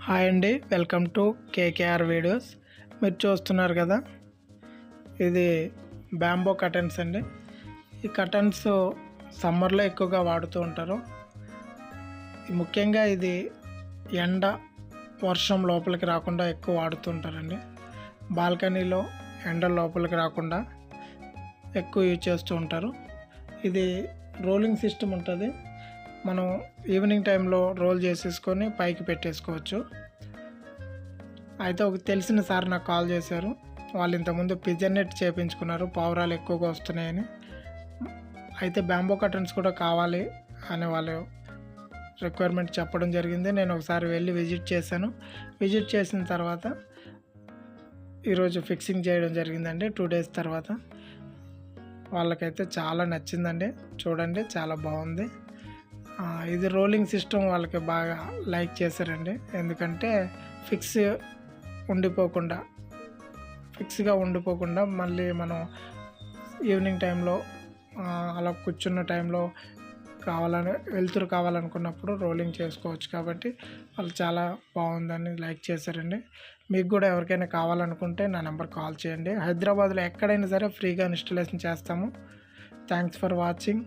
Hi అండి, welcome to KKR videos. మీరు చూస్తున్నారు కదా, ఇది బ్యాంబో కర్టన్స్ అండి. ఈ కర్టన్స్ సమ్మర్లో ఎక్కువగా వాడుతూ ఉంటారు. ముఖ్యంగా ఇది ఎండ వర్షం లోపలికి రాకుండా ఎక్కువ వాడుతూ ఉంటారండి. బాల్కనీలో ఎండ లోపలికి రాకుండా ఎక్కువ యూజ్ చేస్తూ ఉంటారు. ఇది రోలింగ్ సిస్టమ్ ఉంటుంది. మనం ఈవినింగ్ టైంలో రోల్ చేసేసుకొని పైకి పెట్టేసుకోవచ్చు. అయితే ఒక తెలిసిన సార్ నాకు కాల్ చేశారు. వాళ్ళు ఇంతకుముందు పిజన్ నెట్ చేయించుకున్నారు, పావురాలు ఎక్కువగా వస్తున్నాయని. అయితే బ్యాంబో కర్టన్స్ కూడా కావాలి అని వాళ్ళు రిక్వైర్మెంట్ చెప్పడం జరిగింది. నేను ఒకసారి వెళ్ళి విజిట్ చేశాను. విజిట్ చేసిన తర్వాత ఈరోజు ఫిక్సింగ్ చేయడం జరిగిందండి. 2 days తర్వాత వాళ్ళకైతే చాలా నచ్చిందండి. చూడండి, చాలా బాగుంది. ఇది రోలింగ్ సిస్టమ్ వాళ్ళకి బాగా లైక్ చేశారండి. ఎందుకంటే ఫిక్స్గా ఉండిపోకుండా మళ్ళీ మనం ఈవినింగ్ టైంలో అలా కూర్చున్న టైంలో వెలుతురు కావాలనుకున్నప్పుడు రోలింగ్ చేసుకోవచ్చు. కాబట్టి వాళ్ళు చాలా బాగుందని లైక్ చేశారండి. మీకు కూడా ఎవరికైనా కావాలనుకుంటే నా నెంబర్ కాల్ చేయండి. హైదరాబాద్లో ఎక్కడైనా సరే ఫ్రీగా ఇన్స్టాలేషన్ చేస్తాము. Thanks for watching.